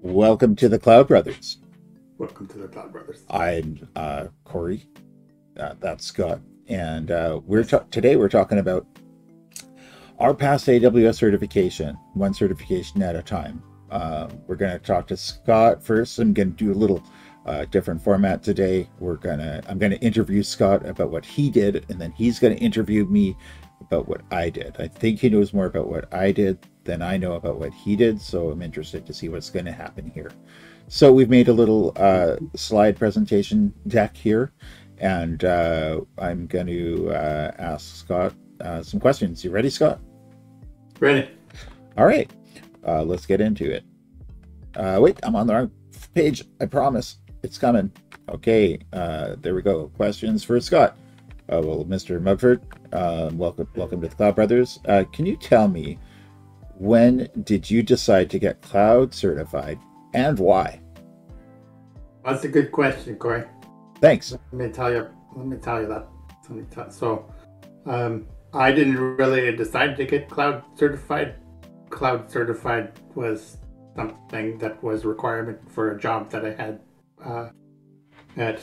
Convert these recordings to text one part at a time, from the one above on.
Welcome to the Cloud Brothers. Welcome to the Cloud Brothers. I'm Corey. That's Scott, and today we're talking about our past AWS certification, one certification at a time. We're going to talk to Scott first. I'm going to do a little different format today. I'm going to interview Scott about what he did, and then he's going to interview me about what I did. I think he knows more about what I did than I know about what he did, so I'm interested to see what's going to happen here. So we've made a little slide presentation deck here, and I'm going to ask Scott some questions. You ready, Scott? Ready. All right, let's get into it. Wait, I'm on the wrong page. I promise. It's coming. Okay, there we go. Questions for Scott. Well, Mr. Mugford, welcome to the Cloud Brothers. Can you tell me, when did you decide to get cloud certified and why? That's a good question, Corey. Thanks. Let me tell you that. So, I didn't really decide to get cloud certified. Cloud certified was something that was a requirement for a job that I had at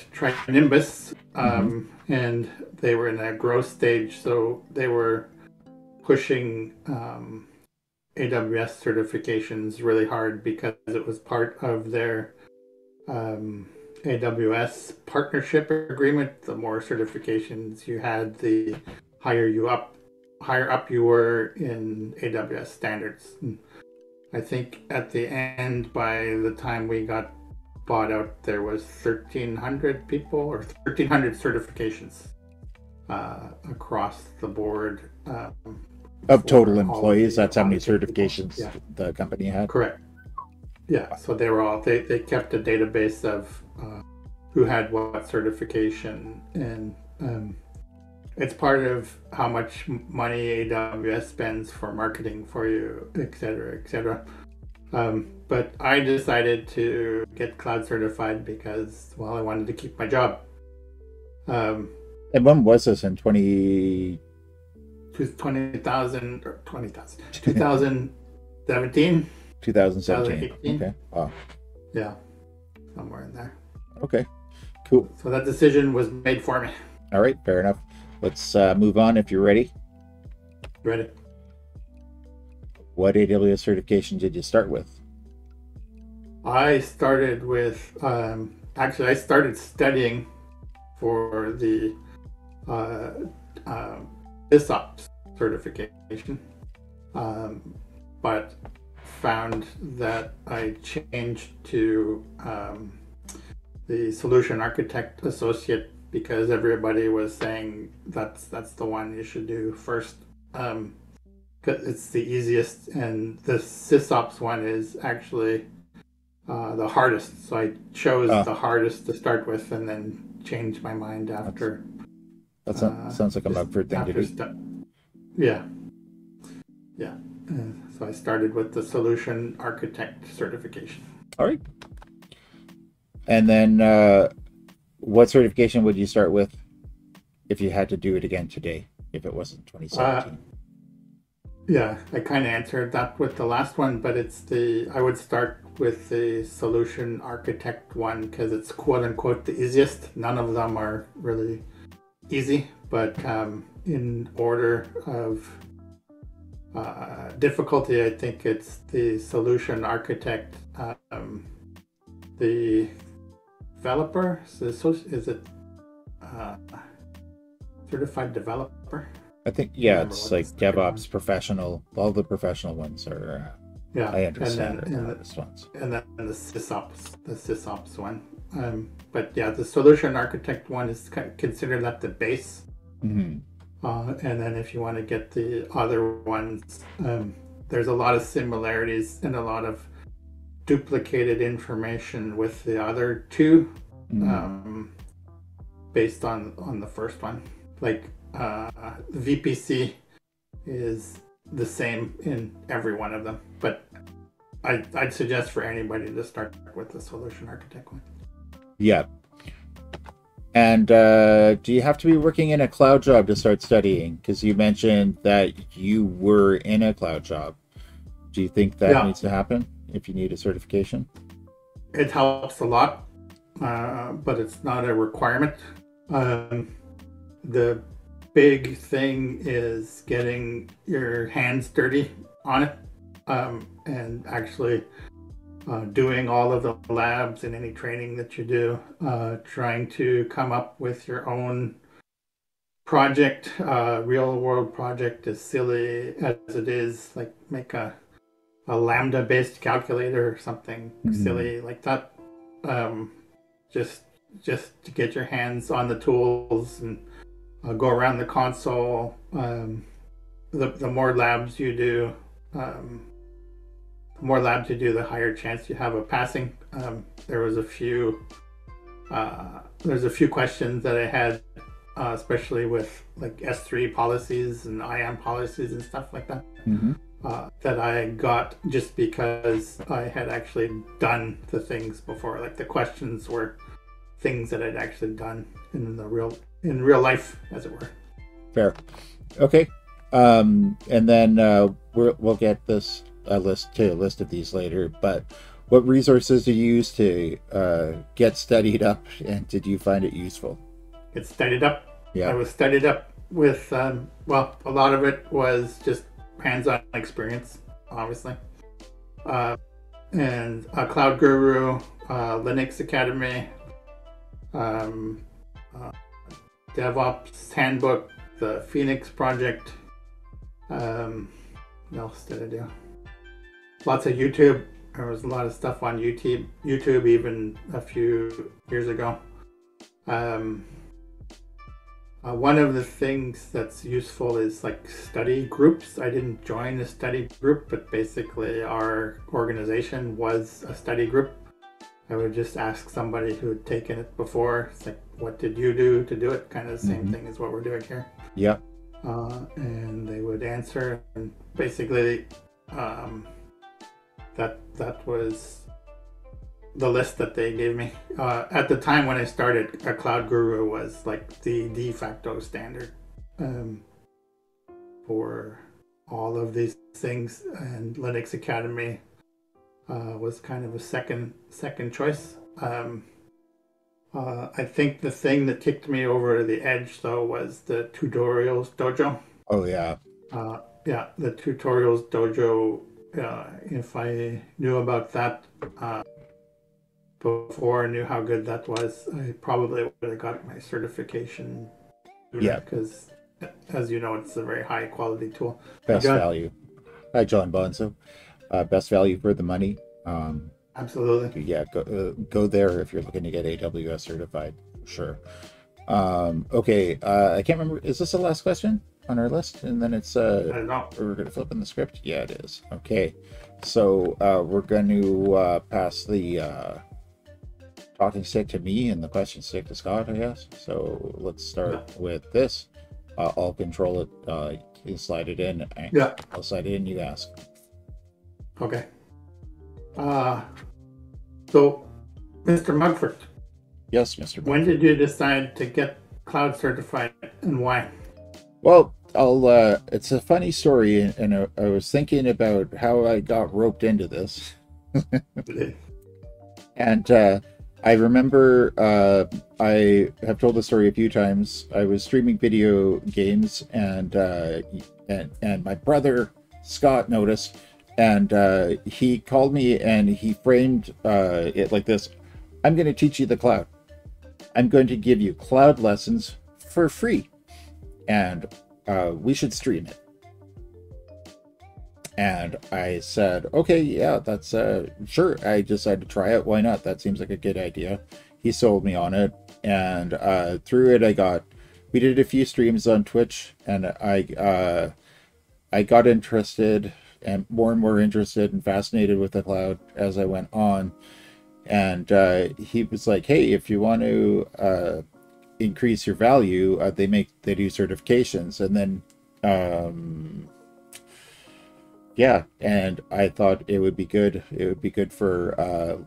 Nimbus, and they were in a growth stage, so they were pushing AWS certifications really hard because it was part of their AWS partnership agreement. The more certifications you had, the higher up you were in AWS standards. And I think at the end, by the time we got bought out, there was 1,300 people or 1,300 certifications across the board. Of total employees, that's how many certifications the company had? Correct. Yeah, so they kept a database of who had what certification, and it's part of how much money AWS spends for marketing for you, etc., etc. But I decided to get cloud certified because, well, I wanted to keep my job. And when was this? In 2017? 2017. Okay. Wow. Yeah. Somewhere in there. Okay. Cool. So that decision was made for me. All right. Fair enough. Let's move on if you're ready. Ready. What AWS certification did you start with? I started with, I started studying for the Devops certification, but found that I changed to the Solution Architect Associate because everybody was saying that's the one you should do first. It's the easiest, and the SysOps one is actually the hardest. So I chose the hardest to start with, and then changed my mind after. That sounds like a Mugford thing to do. Yeah. So I started with the Solution Architect certification. All right. And then what certification would you start with if you had to do it again today, if it wasn't 2017? Yeah, I kind of answered that with the last one, but I would start with the Solution Architect one because it's quote unquote the easiest. None of them are really easy, but in order of difficulty, I think it's the Solution Architect, the developer. Is it certified developer? I think, yeah, it's like DevOps professional. All the professional ones are, I understand the hardest ones. And then the SysOps one. But yeah, the Solution Architect one is considered at the base. Mm-hmm. And then if you want to get the other ones, there's a lot of similarities and a lot of duplicated information with the other two, based on the first one. Like VPC is the same in every one of them, but I'd suggest for anybody to start with the Solution Architect one. Yeah. And do you have to be working in a cloud job to start studying? Because you mentioned that you were in a cloud job. Do you think that needs to happen if you need a certification? it helps a lot, but it's not a requirement. The big thing is getting your hands dirty on it, and actually doing all of the labs and any training that you do, trying to come up with your own project, real world project, as silly as it is, like make a lambda based calculator or something silly like that. Just to get your hands on the tools and go around the console. The more labs you do, the higher chance you have of passing. There's a few questions that I had, especially with like S3 policies and IAM policies and stuff like that, that I got just because I had actually done the things before. Like the questions were things that I'd actually done in real life, as it were. Fair. Okay. And then we'll get this a list of these later. But what resources do you use to get studied up, and did you find it useful? Get studied up. Yeah. I was studied up with a lot of it was just hands-on experience, obviously, and a Cloud Guru, Linux Academy, Devops Handbook, the Phoenix Project. What else did I do? Lots of YouTube. There was a lot of stuff on YouTube even a few years ago. One of the things that's useful is like study groups. I didn't join a study group, but basically our organization was a study group. I would just ask somebody who had taken it before. It's like, what did you do to do it? Kind of the same thing as what we're doing here. Yeah. And they would answer, and basically that was the list that they gave me. At the time when I started, a Cloud Guru was like the de facto standard for all of these things, and Linux Academy was kind of a second choice. I think the thing that kicked me over the edge, though, was the Tutorials Dojo. Oh, yeah. Yeah, the Tutorials Dojo. If I knew about that before I knew how good that was, I probably would have got my certification. Yeah. Because, as you know, it's a very high quality tool. Best value. Hi, John Bonzo. Best value for the money. Absolutely. Yeah, go there if you're looking to get AWS certified. Sure. Okay. I can't remember. Is this the last question on our list? And then it's I don't know. we're going to flip in the script. Yeah, it is. Okay. So we're going to pass the talking stick to me and the question stick to Scott, I guess. So let's start with this. I'll control it. You slide it in. Yeah. I'll slide it in. You ask. Okay. So, Mr. Mugford. Yes, Mr. When did you decide to get cloud certified, and why? Well, it's a funny story, and I was thinking about how I got roped into this. And I remember I have told the story a few times. I was streaming video games, and my brother Scott noticed, and he called me and he framed it like this: I'm going to teach you the cloud. I'm going to give you cloud lessons for free, and we should stream it. And I said, okay, yeah, that's sure. I decided to try it. Why not? That seems like a good idea. He sold me on it, and through it, we did a few streams on Twitch, and I got interested and more interested and fascinated with the cloud as I went on. And he was like, hey, if you want to increase your value, they do certifications. And then yeah, and I thought it would be good for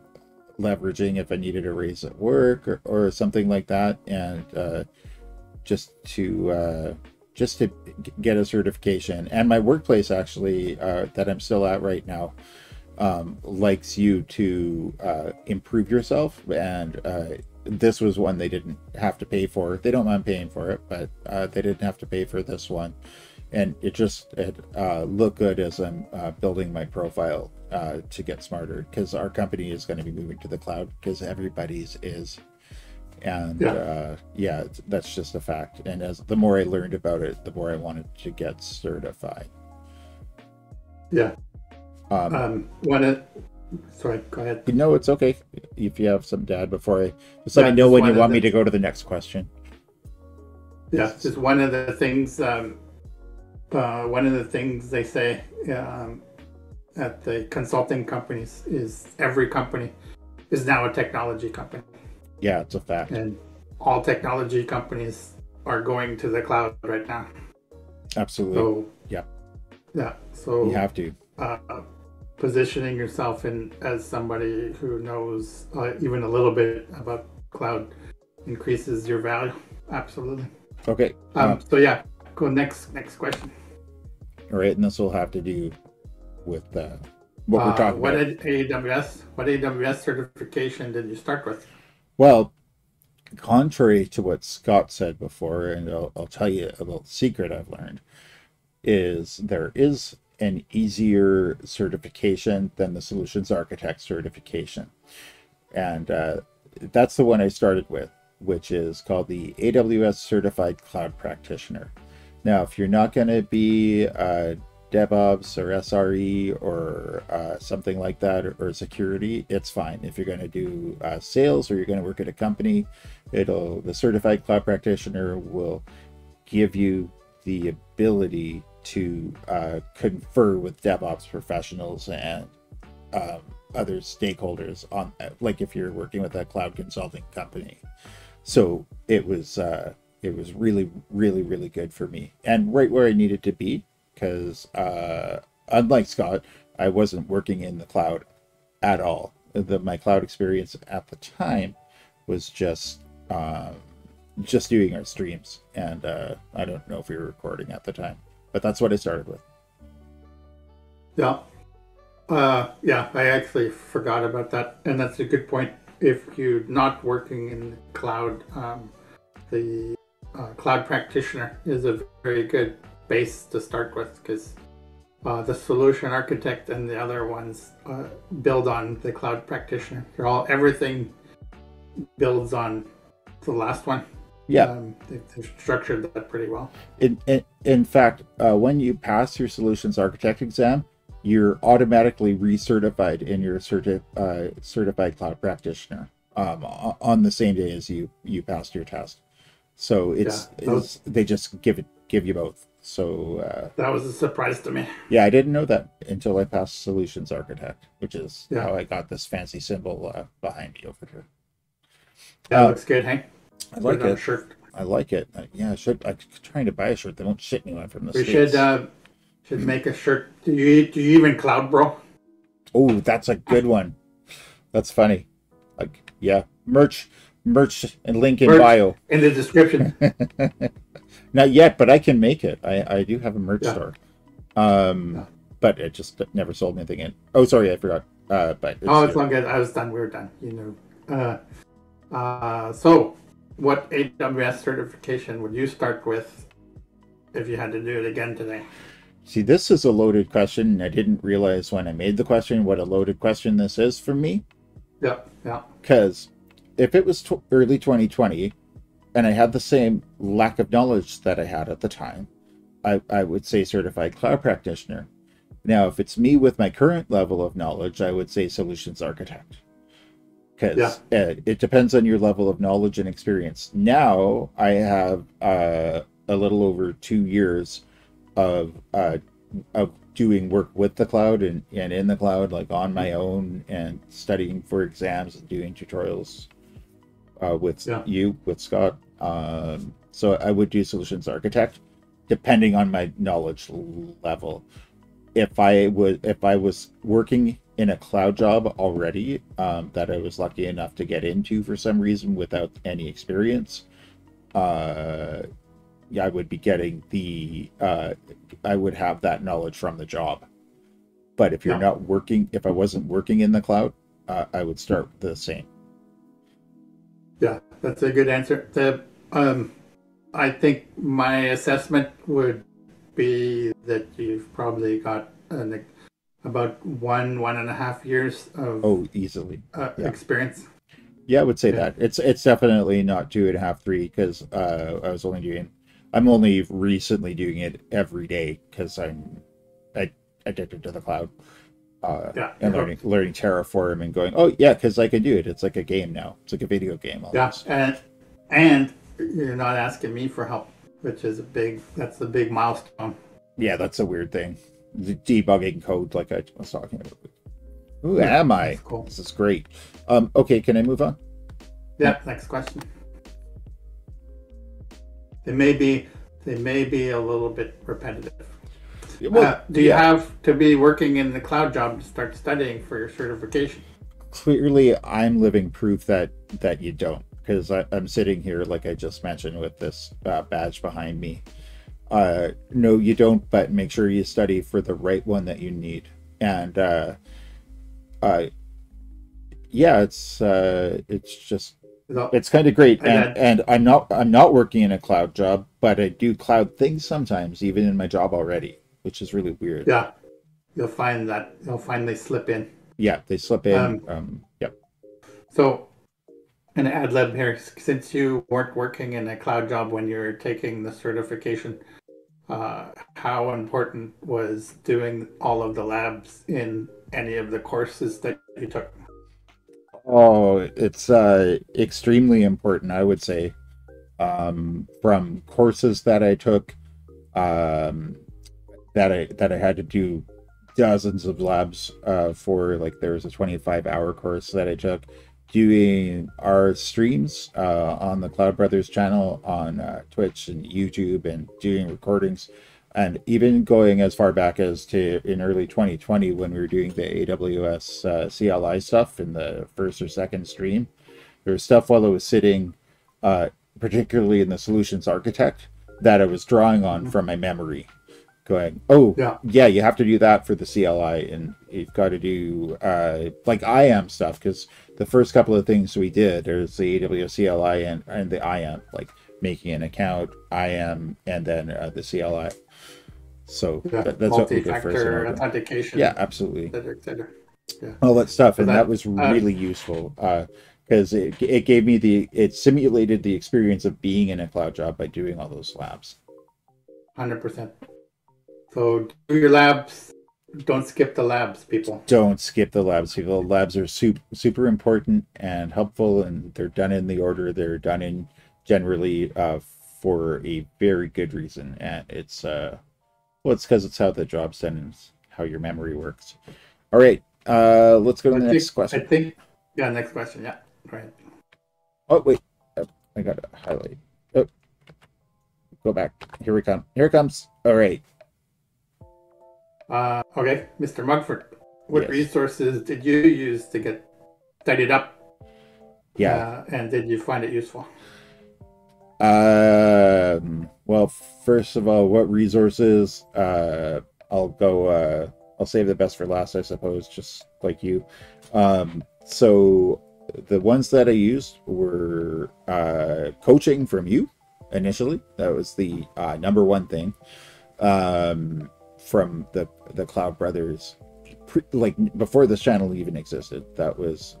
leveraging if I needed a raise at work or something like that, and just to get a certification. And my workplace, actually, that I'm still at right now, likes you to improve yourself, and this was one they didn't have to pay for. They don't mind paying for it, but they didn't have to pay for this one, and it looked good as I'm building my profile to get smarter, because our company is going to be moving to the cloud, because everybody's is. And that's just a fact. And as the more I learned about it, the more I wanted to get certified. Yeah. Sorry, go ahead. No, it's okay if you have some to add before just let me know when you want me to go to the next question. Yeah, just one of the things they say at the consulting companies is every company is now a technology company. Yeah, it's a fact. And all technology companies are going to the cloud right now. Absolutely. So, yeah. So you have to. Positioning yourself as somebody who knows even a little bit about cloud increases your value. Absolutely. Okay. So go next question. All right, and this will have to do with what we're talking about. What AWS certification did you start with? Well, contrary to what Scott said before, and I'll tell you a little secret I've learned, is there is an easier certification than the Solutions Architect certification. And that's the one I started with, which is called the AWS Certified Cloud Practitioner. Now, if you're not going to be DevOps or SRE or something like that, or security, it's fine. If you're going to do sales, or you're going to work at a company, the Certified Cloud Practitioner will give you the ability to confer with DevOps professionals and other stakeholders on, like if you're working with a cloud consulting company. So it was really, really, really good for me, and right where I needed to be, because unlike Scott, I wasn't working in the cloud at all. My cloud experience at the time was just doing our streams, and I don't know if we were recording at the time, but that's what I started with. I actually forgot about that, and that's a good point. If you're not working in the cloud, the cloud practitioner is a very good base to start with, because the solution architect and the other ones build on the cloud practitioner. Everything builds on the last one. Yeah, they've structured that pretty well. In fact, when you pass your solutions architect exam, you're automatically recertified in your certified cloud practitioner on the same day as you passed your test. So they just give you both. So that was a surprise to me. Yeah, I didn't know that until I passed solutions architect, which is how I got this fancy symbol behind me over here. Yeah, looks good, hey? I like it. Shirt. I like it. Yeah, I should. I'm trying to buy a shirt. They won't ship me one from the States. We should make a shirt. Do you even cloud, bro? Oh, that's a good one. That's funny. Like, yeah, merch, and link in bio in the description. Not yet, but I can make it. I do have a merch store. But it just never sold anything in. Oh, sorry, I forgot. But it's all good. I was done. We were done. So, what AWS certification would you start with if you had to do it again today? See, this is a loaded question, and I didn't realize when I made the question what a loaded question this is for me. Yeah. Because if it was early 2020, and I had the same lack of knowledge that I had at the time, I would say certified cloud practitioner. Now, if it's me with my current level of knowledge, I would say solutions architect. Because it depends on your level of knowledge and experience. Now I have a little over 2 years of doing work with the cloud and in the cloud, like on my own, and studying for exams and doing tutorials with Scott. So I would do solutions architect, depending on my knowledge level. If I was working in a cloud job already, that I was lucky enough to get into for some reason without any experience, I would be getting I would have that knowledge from the job. But if you're Yeah. not working, if I wasn't working in the cloud, I would start the same. Yeah, that's a good answer. I think my assessment would be that you've probably got about 1.5 years of Oh, easily. Yeah. experience. Yeah, I would say Yeah. that it's definitely not 2.5, 3, because I'm only recently doing it every day because I'm addicted to the cloud, Yeah. and learning Terraform and going, oh yeah, because I can do it. It's like a game now. It's like a video game Yeah. almost. And you're not asking me for help, which is that's the big milestone. Yeah, that's a weird thing. The debugging code, like I was talking about. Who Yeah, am I? that's cool. This is great. Okay, can I move on? Yeah. Next question. They may be a little bit repetitive. Well, Do you have to be working in the cloud job to start studying for your certification? clearly I'm living proof that you don't, because I'm sitting here like I just mentioned with this badge behind me. No, you don't, but make sure you study for the right one that you need. And yeah, it's just So, it's kind of great. again, And I'm not working in a cloud job, but I do cloud things sometimes, even in my job already, which is really weird. yeah, you'll find that they'll finally slip in. Yeah, they slip in. Yep. So, an ad lib here, since you weren't working in a cloud job when you were taking the certification, how important was doing all of the labs in any of the courses that you took? Oh, it's extremely important, I would say. From courses that I took, um, that I had to do dozens of labs for. Like there was a 25-hour course that I took, doing our streams on the Cloud Brothers channel on Twitch and YouTube, and doing recordings, and even going as far back as to in early 2020 when we were doing the AWS CLI stuff in the first or second stream. There was stuff while I was sitting, particularly in the solutions architect, that I was drawing on from my memory, going, oh Yeah, yeah, you have to do that for the CLI, and you've got to do like IAM stuff, because the first couple of things we did, there's the AWS CLI and the IAM, like making an account, IAM, and then the CLI. So yeah, that's what we did first. multi-factor authentication, Yeah, absolutely. et cetera. Yeah, All that stuff, so and that was really useful, because it gave me it simulated the experience of being in a cloud job by doing all those labs. 100%. So do your labs. Don't skip the labs, people. Don't skip the labs, people. The labs are super important and helpful, and they're done in the order they're done in, generally, for a very good reason. And it's well, it's because it's how the job's done and it's how your memory works. All right, let's go to the next question. Yeah, next question. Yeah, right. Oh wait, I gotta highlight. Oh, go back. Here we come. Here it comes. All right. Okay, Mr. Mugford, what Yes. resources did you use to get studied up? Yeah. And did you find it useful? Well, first of all, what resources? I'll save the best for last, I suppose, just like you. So the ones that I used were coaching from you initially. That was the number one thing. From the Cloud Brothers, like before this channel even existed. That was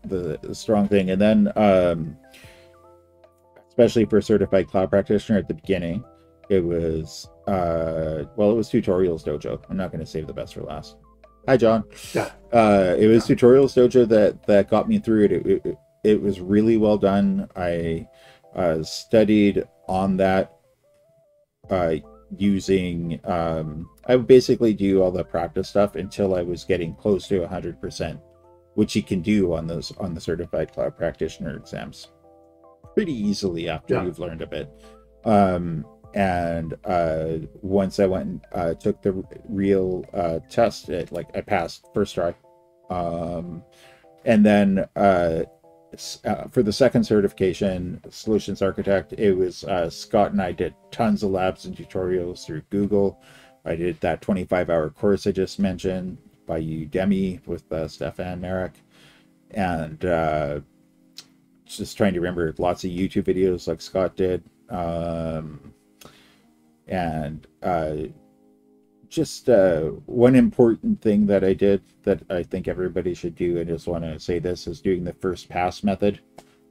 the strong thing. And then especially for a certified cloud practitioner at the beginning, it was it was Tutorials Dojo. I'm not going to save the best for last. Hi, John. Yeah. It was Tutorials Dojo that got me through it. It was really well done. I studied on that using I would basically do all the practice stuff until I was getting close to 100%, which you can do on the certified cloud practitioner exams pretty easily after you've learned a bit. And once I went and took the real test, I passed first try. And then for the second certification, Solutions Architect, it was Scott and I did tons of labs and tutorials through Google. I did that 25-hour course I just mentioned. by Udemy with Stefan Merrick, and just trying to remember lots of YouTube videos like Scott did, and just one important thing that I did that I think everybody should do, and just want to say this, is doing the first pass method,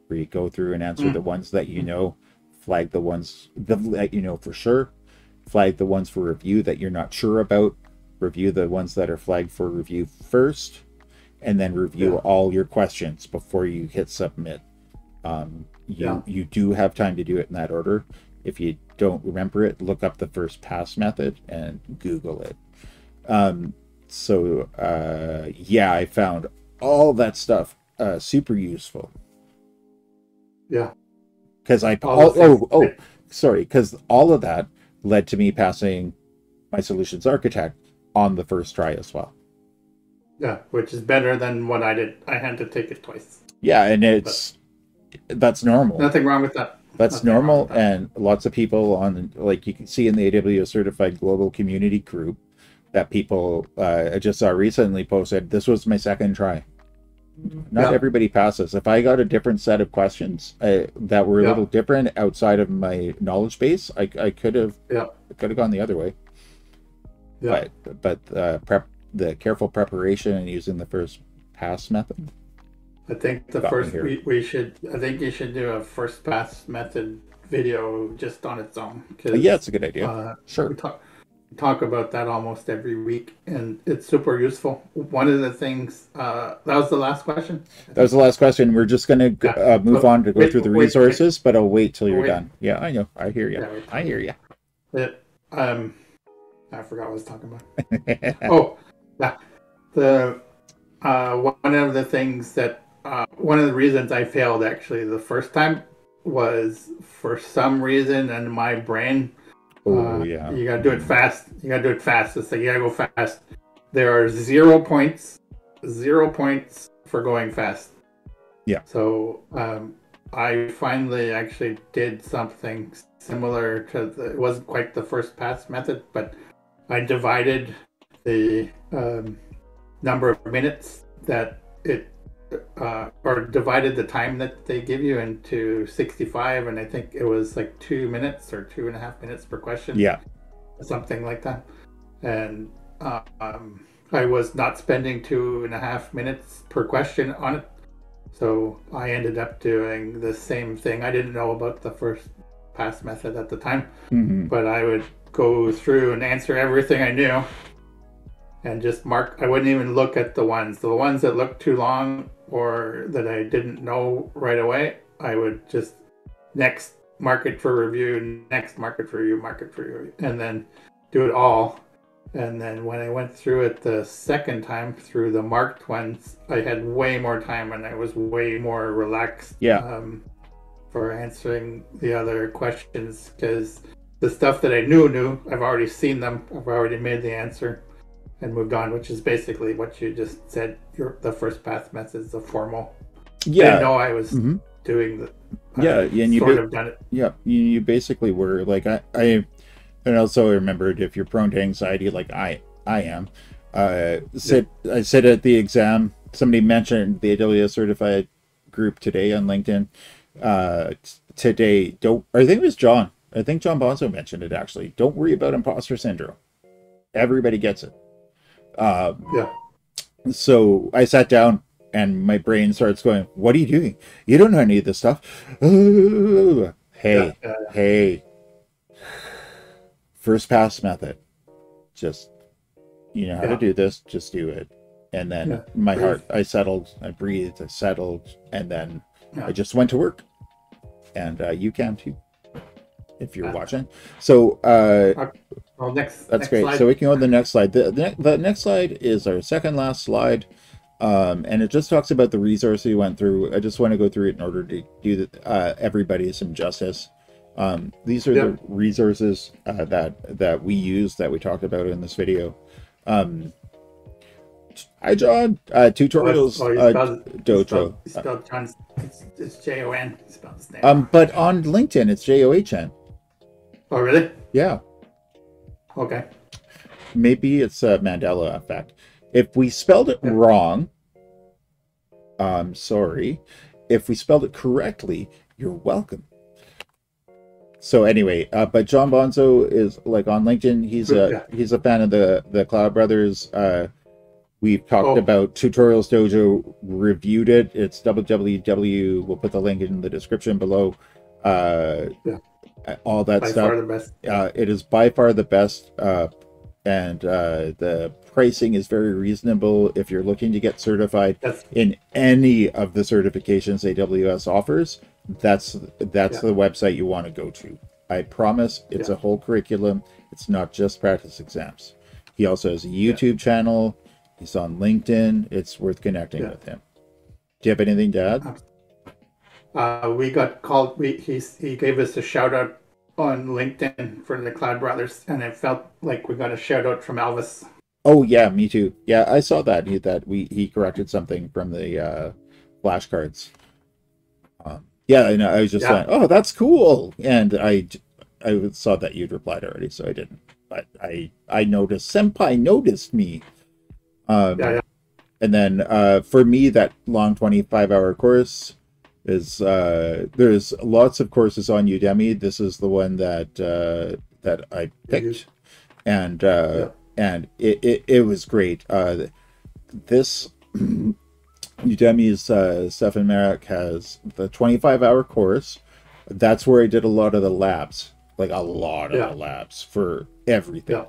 where you go through and answer the ones that you know, flag the ones that you know for sure, flag the ones for review that you're not sure about, review the ones that are flagged for review first, and then review all your questions before you hit submit. You do have time to do it in that order. If you don't remember it, look up the first pass method and Google it. Yeah, I found all that stuff super useful. Yeah. Because because all of that led to me passing my solutions architect on the first try as well. Yeah, which is better than what I did. I had to take it twice. Yeah, and that's normal. Nothing wrong with that. That's normal, and lots of people on, like you can see in the AWS Certified Global Community group, that people I just saw recently posted, this was my second try. Not everybody passes. If I got a different set of questions that were a little different outside of my knowledge base, I could have gone the other way. Yeah. But the careful preparation and using the first pass method. I think I think you should do a first pass method video just on its own. Yeah, it's a good idea. Sure. We talk about that almost every week, and it's super useful. One of the things, that was the last question? That was the last question. We're just going to move on to go through the resources, but I'll wait till you're done. Yeah, I know. I hear you. Yeah, I hear you. I forgot what I was talking about. One of the things that, one of the reasons I failed actually the first time was, for some reason in my brain, you gotta do it fast. It's like, you gotta go fast. There are 0 points for going fast. Yeah. So I finally actually did something similar to it wasn't quite the first pass method, but I divided the number of minutes that or divided the time that they give you into 65, and I think it was like 2 minutes or 2.5 minutes per question. Yeah. Something like that. And I was not spending 2.5 minutes per question on it. So I ended up doing the same thing. I didn't know about the first pass method at the time, but I would go through and answer everything I knew and just mark. I wouldn't even look at the ones that looked too long or that I didn't know right away. I would just next, mark it for review, next, mark it for review, and then do it all. And then when I went through it the second time through the marked ones, I had way more time and I was way more relaxed for answering the other questions, because the stuff that I knew, I've already seen them, I've already made the answer and moved on, which is basically what you just said. The first pass method is the formal. Yeah. I didn't know I was doing the and you sort of done it. Yeah, you basically were like I and also remembered, if you're prone to anxiety like I am, I said at the exam, somebody mentioned the AWS Certified group today on LinkedIn. Today, I think it was John. I think John Bonzo mentioned it actually. Don't worry about imposter syndrome. Everybody gets it. So I sat down and my brain starts going, what are you doing? You don't know any of this stuff. Hey. First pass method. Just, you know how to do this, just do it. And then my heart, I settled, I breathed, I settled, and then I just went to work. And you can too, if you're watching. So that's great. Slide. So we can go to the next slide. The next slide is our second last slide. And it just talks about the resource we went through. I just want to go through it in order to do everybody some justice. These are the resources that we use, that we talked about in this video. Hi, John. Tutorials. Dojo. You spelled John's. It's Jon. You spelled his name. But on LinkedIn, it's JOHN. Oh, really? Yeah. Okay. Maybe it's a Mandela effect. If we spelled it wrong, I'm sorry. If we spelled it correctly, you're welcome. So anyway, but John Bonzo is like on LinkedIn. He's a fan of the Cloud Brothers. We've talked about Tutorials Dojo, reviewed it. It's www. We'll put the link in the description below. All that stuff. By far the best. It is by far the best, and the pricing is very reasonable if you're looking to get certified in any of the certifications AWS offers. That's the website you want to go to. I promise it's a whole curriculum. It's not just practice exams. He also has a YouTube channel. He's on LinkedIn. It's worth connecting with him. Do you have anything to add? We got called. He gave us a shout out on LinkedIn for the Cloud Brothers, and it felt like we got a shout out from Elvis. Oh yeah, me too. Yeah, I saw that. He corrected something from the flashcards. Yeah, and I was just like, oh, that's cool. And I saw that you'd replied already, so I didn't. But I noticed. Senpai noticed me. And then for me, that long 25-hour course is there's lots of courses on Udemy. This is the one that I picked, and it was great. This Udemy's Stefan Marek has the 25-hour course. That's where I did a lot of the labs, like a lot of the labs for everything.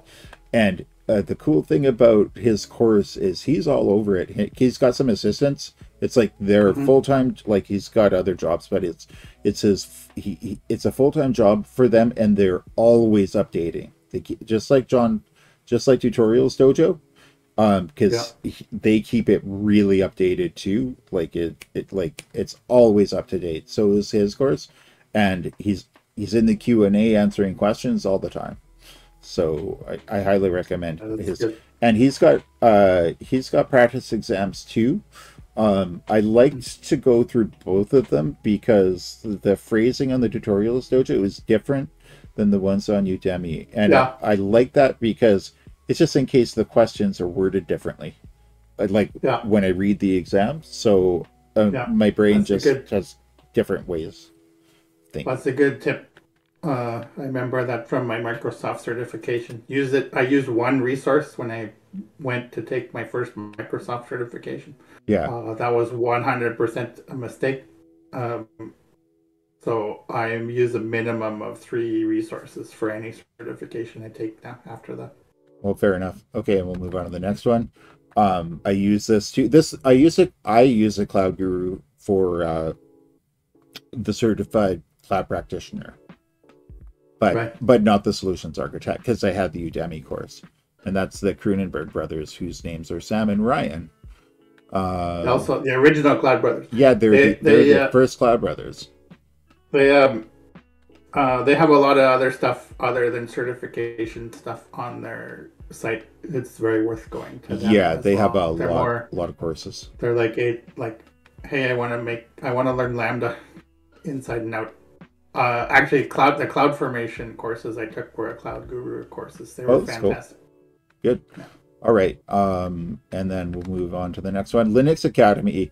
And the cool thing about his course is he's all over it. He's got some assistants. It's like they're full-time, like he's got other jobs, but it's a full-time job for them, and they're always updating. Just like Tutorials Dojo, because they keep it really updated too. Like it's always up to date. So is his course, and he's in the Q&A answering questions all the time. So I highly recommend his. Good. And he's got practice exams too. I liked to go through both of them because the phrasing on the Tutorials Dojo is different than the ones on Udemy, and I like that because it's just in case the questions are worded differently. When I read the exam, so my brain just has different ways of thinking. That's a good tip. I remember that from my Microsoft certification. I used one resource when I went to take my first Microsoft certification. Yeah. That was 100% a mistake. So I use a minimum of 3 resources for any certification I take now after that. Well, fair enough. Okay, and we'll move on to the next one. I use this too. I use a Cloud Guru for the certified cloud practitioner. But not the solutions architect, because I had the Udemy course, and that's the Kroonenberg brothers, whose names are Sam and Ryan. Also, the original Cloud Brothers. Yeah, they're the first Cloud Brothers. They have a lot of other stuff other than certification stuff on their site. It's very worth going to them. Yeah, they have a lot of courses. They're hey, I want to learn Lambda inside and out. Actually, the cloud formation courses I took were Cloud Guru courses. They were fantastic. Cool. Good. Yeah. All right. And then we'll move on to the next one. Linux Academy.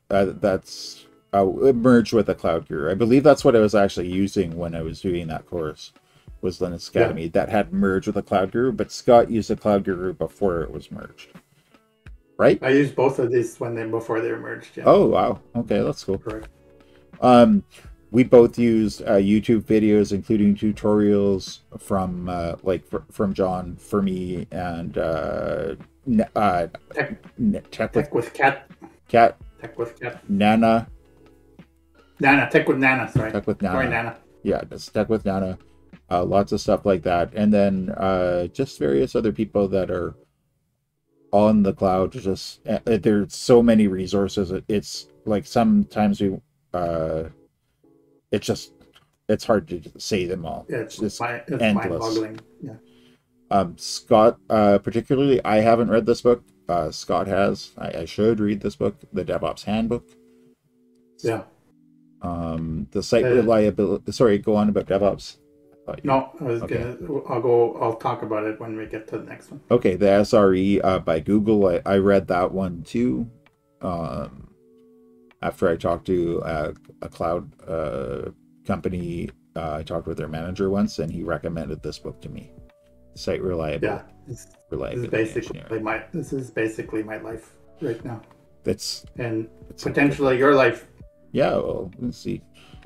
That's it merged with a Cloud Guru. I believe that's what I was actually using when I was doing that course. Was Linux Academy that had merged with a Cloud Guru, but Scott used a Cloud Guru before it was merged. Right? I used both of these before they were merged. Yeah. Oh wow. Okay, that's cool. Correct. We both used YouTube videos, including tutorials from from John, for me, and Tech with Cat. Tech with Cat. Nana. Tech with Nana. Sorry. Tech with Nana. Sorry, Nana. Yeah, just Tech with Nana. Lots of stuff like that, and then just various other people that are on the cloud. Just there's so many resources. It's like sometimes we. It's hard to say them all. Yeah, it's endless. mind-boggling. Yeah. Scott, particularly, I haven't read this book. Scott has. I should read this book, the Devops Handbook. Yeah. The site reliability. Sorry, go on about DevOps. No, I was Okay. I'll talk about it when we get to the next one. Okay, the SRE by Google. I read that one too. Um, After I talked to a cloud company, I talked with their manager once, and he recommended this book to me. Site Yeah, reliability engineering. this is basically my life right now, That's and it's a good potentially book. your life. Yeah, well, let's see.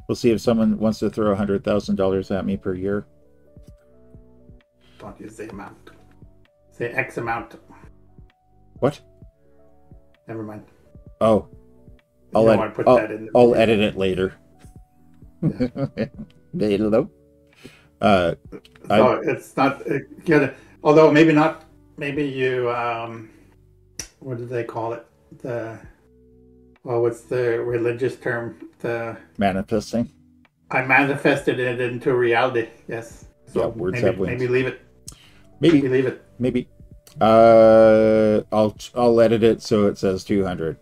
We'll see if someone wants to throw $100,000 at me per year. Don't use the amount. Say X amount. What? Never mind. Oh, You don't want to put that in the I'll video. edit it later. Yeah. Hello. So it's not although maybe not. Maybe you. What do they call it? What's the religious term? Manifesting. I manifested it into reality. Yes. Yeah, So words have wings. maybe leave it. Maybe leave it. Maybe. I'll edit it so it says 200.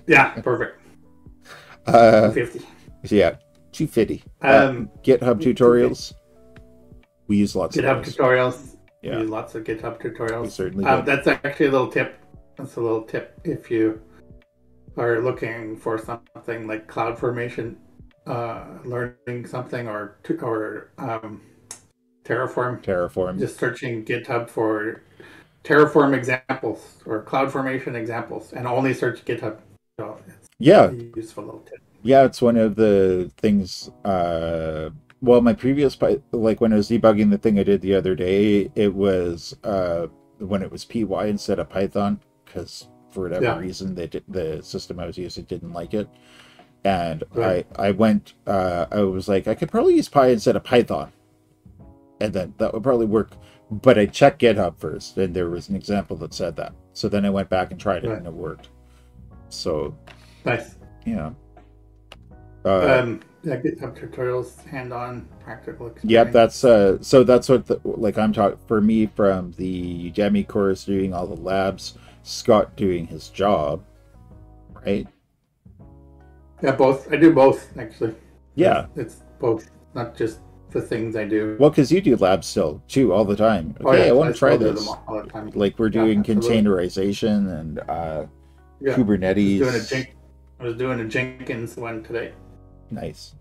Yeah, perfect. 250. Yeah, 250. GitHub tutorials. We use lots GitHub of tutorials. Yeah. We use lots of GitHub tutorials. We certainly that's actually a little tip. That's a little tip if you are looking for something like CloudFormation, learning something, or Terraform. Just searching GitHub for Terraform examples or CloudFormation examples, and only search GitHub. So it's a useful little tip. Yeah, it's one of the things. Well, my previous like when I was debugging the thing I did the other day, it was when it was py instead of Python, because for whatever reason the system I was using didn't like it, and I was like, I could probably use py instead of Python, and then that would probably work. But I checked GitHub first, and there was an example that said that. So then I went back and tried it, and it worked. So nice. Yeah. GitHub tutorials, hand-on, practical experience. Yep, that's so that's what I'm talking for me from the Udemy course, doing all the labs, Scott doing his job, right? Yeah, both. I do both actually. Yeah, it's both, not just the things I do. Well, because you do labs still too all the time. Okay, I want to try this. All the time. Like we're doing containerization and Kubernetes. I was doing a Jenkins one today. Nice.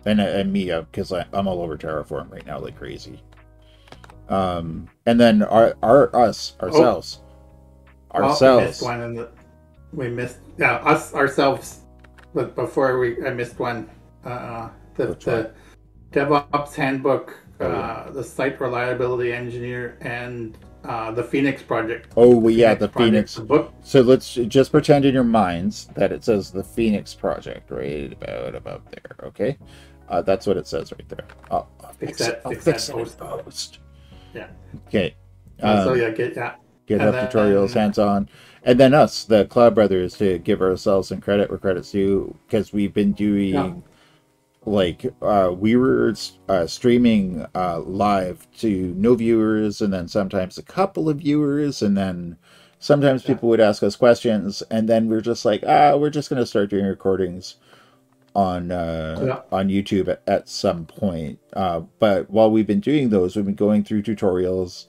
And me, because I'm all over Terraform right now like crazy. And then ourselves. We missed us ourselves. But before I missed one. The Devops Handbook, the Site Reliability Engineer, and the Phoenix Project. Oh, well, yeah, the Phoenix book. So let's just pretend in your minds that it says the Phoenix Project right about there, okay? That's what it says right there. I'll fix it in post. Yeah. Okay. GitHub tutorials, hands-on. And then us, the Cloud Brothers, to give ourselves some credit where credit's due, because we've been doing... we were streaming live to no viewers, and then sometimes a couple of viewers, and then sometimes people would ask us questions, and then we're just like, we're just going to start doing recordings on YouTube at some point. But while we've been doing those, we've been going through tutorials,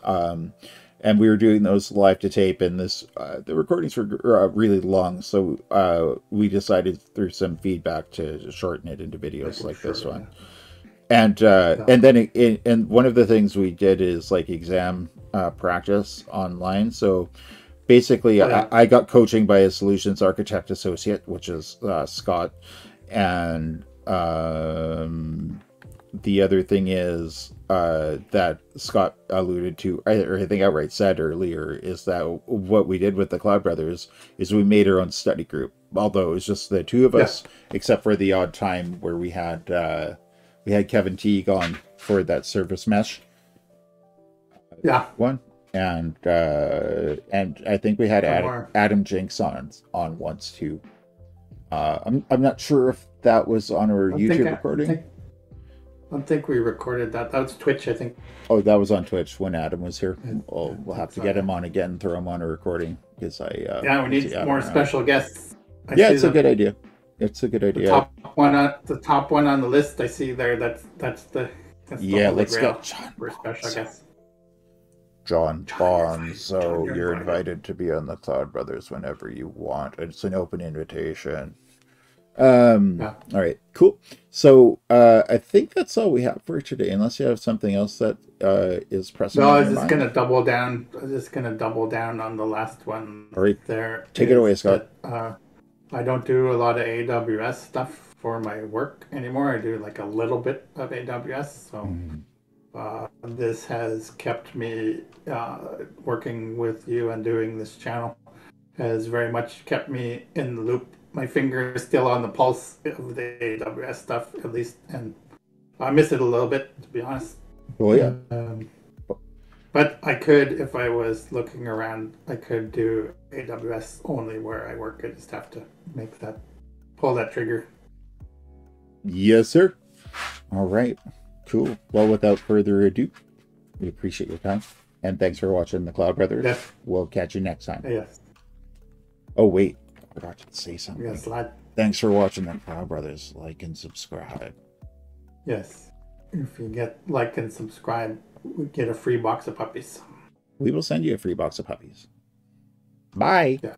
and we were doing those live to tape, and the recordings were really long, so we decided through some feedback to shorten it into videos like this one. And then and one of the things we did is like exam practice online. So basically, I got coaching by a solutions architect associate, which is Scott, and the other thing is that Scott alluded to, or I think outright said earlier, is that what we did with the Cloud Brothers is we made our own study group. Although it was just the two of us, except for the odd time where we had Kevin Teague on for that service mesh. One, and I think we had Adam Jinks on once too. I'm not sure if that was on our YouTube recording. I don't think we recorded that. That was Twitch, I think. Oh, that was on Twitch when Adam was here. We'll have to get him on again and throw him on a recording, because we need more special guests. It's a good idea. It's a good idea. The top one on the list I see there. That's the That's the Yeah, Holy let's Grail get John for special guests. John Bonds. So John, you're invited. invited to be on the Cloud Brothers whenever you want. It's an open invitation. Yeah. All right, cool. So I think that's all we have for today, unless you have something else that is pressing No, on I your was just mind. gonna double down. I was just gonna double down on the last one. All right, There take it away, is Scott. that I don't do a lot of AWS stuff for my work anymore. I do like a little bit of AWS, so this has kept me working with you and doing this channel has very much kept me in the loop. My finger is still on the pulse of the AWS stuff, at least, and I miss it a little bit, to be honest. Oh yeah. But I could, if I was looking around, I could do AWS only where I work. I just have to pull that trigger. Yes, sir. All right, cool. Well, without further ado, we appreciate your time, and thanks for watching the Cloud Brothers. Yes. We'll catch you next time. Yes. Oh wait, I forgot to say something. Yes, lad. Thanks for watching the Cloud Brothers. Like and subscribe. Yes. If you get like and subscribe, we get a free box of puppies. We will send you a free box of puppies. Bye. Yeah.